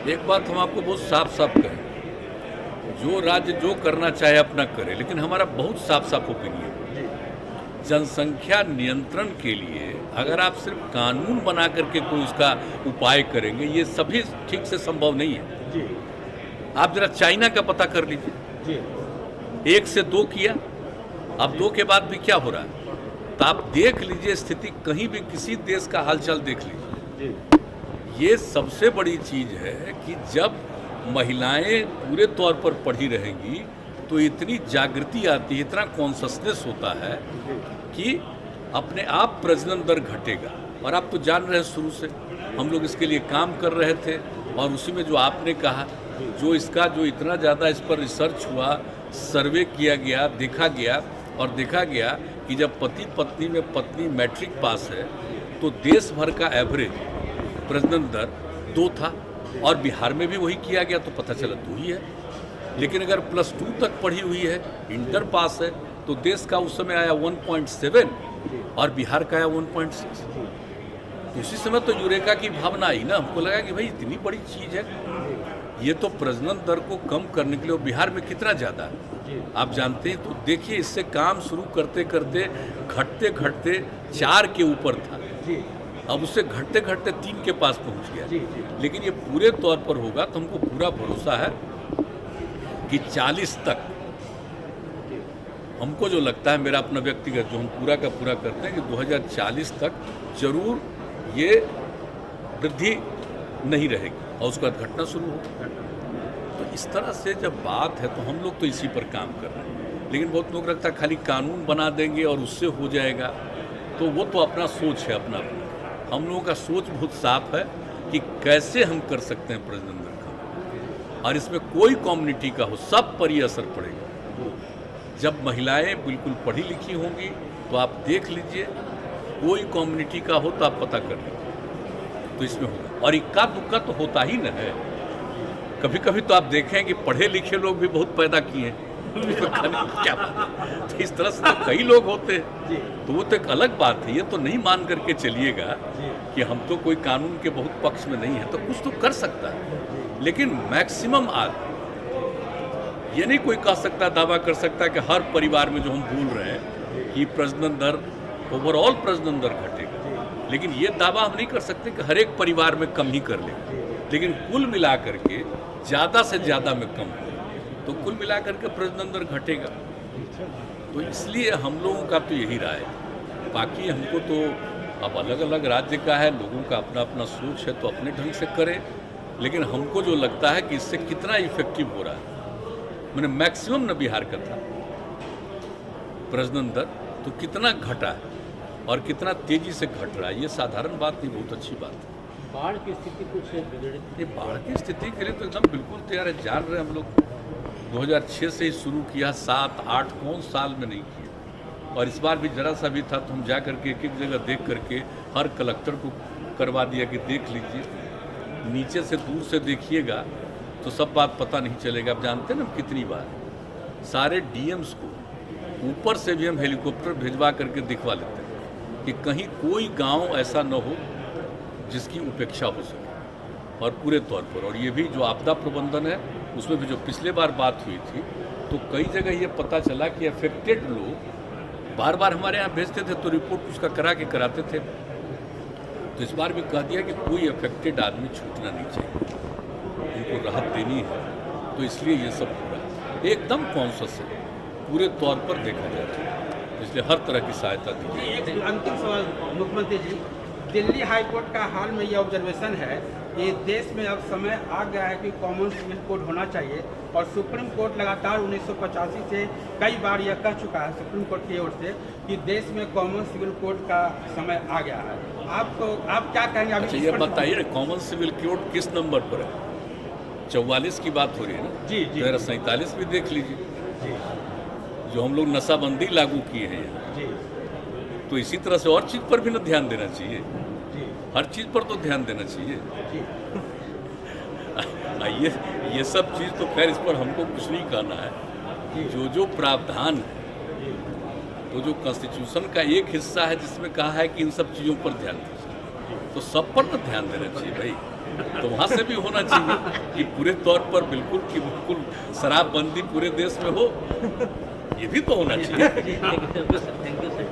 एक बात हम आपको बहुत साफ साफ कहें, जो राज्य जो करना चाहे अपना करे, लेकिन हमारा बहुत साफ साफ ओपिनियन, जनसंख्या नियंत्रण के लिए अगर आप सिर्फ कानून बना करके कोई उसका उपाय करेंगे, ये सभी ठीक से संभव नहीं है जी। आप जरा चाइना का पता कर लीजिए जी। 1 से 2 किया, अब 2 के बाद भी क्या हो रहा है, तो आप देख लीजिए स्थिति, कहीं भी किसी देश का हालचाल देख लीजिए जी। ये सबसे बड़ी चीज़ है कि जब महिलाएं पूरे तौर पर पढ़ी रहेंगी तो इतनी जागृति आती है, इतना कॉन्शसनेस होता है कि अपने आप प्रजनन दर घटेगा। और आप तो जान रहे हैं, शुरू से हम लोग इसके लिए काम कर रहे थे, और उसी में जो आपने कहा, जो इसका जो इतना ज़्यादा इस पर रिसर्च हुआ, सर्वे किया गया, देखा गया, और देखा गया कि जब पति पत्नी में पत्नी मैट्रिक पास है तो देश भर का एवरेज प्रजनन दर 2 था, और बिहार में भी वही किया गया, तो पता चला 2 ही है। लेकिन अगर +2 तक पढ़ी हुई है, इंटर पास है, तो देश का उस समय आया 1.7 और बिहार का आया 1.6। तो उसी समय तो यूरेका की भावना आई ना, हमको लगा कि भाई इतनी बड़ी चीज़ है, ये तो प्रजनन दर को कम करने के लिए। बिहार में कितना ज़्यादा है आप जानते हैं, तो देखिए इससे काम शुरू करते करते घटते घटते 4 के ऊपर था, अब उससे घटते घटते 3 के पास पहुंच गया। लेकिन ये पूरे तौर पर होगा तो हमको पूरा भरोसा है कि 40 तक, हमको जो लगता है, मेरा अपना व्यक्तिगत जो हम पूरा का पूरा करते हैं कि 2040 तक जरूर ये वृद्धि नहीं रहेगी और उसके बाद घटना शुरू होगी। तो इस तरह से जब बात है तो हम लोग तो इसी पर काम कर रहे हैं। लेकिन बहुत लोग रखता है खाली कानून बना देंगे और उससे हो जाएगा, तो वो तो अपना सोच है अपना अपना। हम लोगों का सोच बहुत साफ है कि कैसे हम कर सकते हैं प्रजनन दर कम, और इसमें कोई कम्युनिटी का हो, सब पर ही असर पड़ेगा। जब महिलाएं बिल्कुल पढ़ी लिखी होंगी तो आप देख लीजिए, कोई कम्युनिटी का हो तो आप पता कर लीजिए, तो इसमें होगा। और इक्का दुक्का तो होता ही न है, कभी कभी तो आप देखें कि पढ़े लिखे लोग भी बहुत पैदा किए हैं क्या बात, तो इस तरह से तो कई लोग होते हैं, तो वो तो एक अलग बात है। ये तो नहीं मान करके चलिएगा कि हम तो कोई कानून के बहुत पक्ष में नहीं है, तो कुछ तो कर सकता है। लेकिन मैक्सिमम आज ये नहीं कोई कह सकता, दावा कर सकता कि हर परिवार में जो हम बोल रहे हैं कि प्रजनन दर, ओवरऑल प्रजनन दर घटेगा, लेकिन ये दावा हम नहीं कर सकते कि हर एक परिवार में कम ही कर लेगा। लेकिन कुल मिला करके ज़्यादा से ज़्यादा में कम हो, तो कुल मिला करके प्रजनन दर घटेगा। तो इसलिए हम लोगों का तो यही राय है। बाकी हमको तो अब अलग अलग राज्य का है, लोगों का अपना अपना सोच है, तो अपने ढंग से करें। लेकिन हमको जो लगता है कि इससे कितना इफेक्टिव हो रहा है, मैंने मैक्सिमम न बिहार का था प्रजनन दर, तो कितना घटा है और कितना तेजी से घट रहा है, ये साधारण बात नहीं, बहुत अच्छी बात है। बाढ़ की स्थिति कुछ बिगड़ी? ये बाढ़ की स्थिति के लिए तो एकदम बिल्कुल तैयार है, जान रहे हैं हम लोग 2006 से ही शुरू किया, 7-8 कौन साल में नहीं किया। और इस बार भी जरा सा भी था तो हम जा करके एक एक जगह देख करके हर कलेक्टर को करवा दिया कि देख लीजिए, नीचे से दूर से देखिएगा तो सब बात पता नहीं चलेगा। आप जानते हैं ना कितनी बार सारे डीएम्स को ऊपर से भी हम हेलीकॉप्टर भिजवा करके दिखवा लेते हैं कि कहीं कोई गांव ऐसा न हो जिसकी उपेक्षा हो सके, और पूरे तौर पर। और ये भी जो आपदा प्रबंधन है उसमें भी जो पिछले बार बात हुई थी, तो कई जगह ये पता चला कि अफेक्टेड लोग बार बार हमारे यहाँ भेजते थे तो रिपोर्ट उसका करा के कराते थे। तो इस बार भी कह दिया कि कोई अफेक्टेड आदमी छूटना नहीं चाहिए, उनको राहत देनी है। तो इसलिए ये सब पूरा एकदम कॉन्शियस है, पूरे तौर पर देखा जाता है, इसलिए हर तरह की सहायता दी। एक अंतिम सवाल मुख्यमंत्री जी, दिल्ली हाईकोर्ट का हाल में ये ऑब्जर्वेशन है कि देश में अब समय आ गया है कि कॉमन सिविल कोड होना चाहिए, और सुप्रीम कोर्ट लगातार 1985 से कई बार यह कह चुका है सुप्रीम कोर्ट की ओर से कि देश में कॉमन सिविल कोड का समय आ गया है। आप क्या कहेंगे? अच्छा ये बताइए, कॉमन सिविल कोड किस नंबर पर है? 44 की बात हो रही है ना? जी जी। 47 भी देख लीजिए जी, जो हम लोग नशाबंदी लागू किए हैं जी, तो इसी तरह से और चीज़ पर भी ना ध्यान देना चाहिए, जी, हर चीज़ पर तो ध्यान देना चाहिए। जी। ये सब चीज़ तो खैर इस पर हमको कुछ नहीं कहना है। जो प्रावधान है, तो जो कॉन्स्टिट्यूशन का एक हिस्सा है जिसमें कहा है कि इन सब चीज़ों पर ध्यान दीजिए, तो सब पर तो ध्यान देना चाहिए भाई। तो वहाँ से भी होना चाहिए कि पूरे तौर पर बिल्कुल शराबबंदी पूरे देश में हो, ये भी तो होना चाहिए। Thank you sir.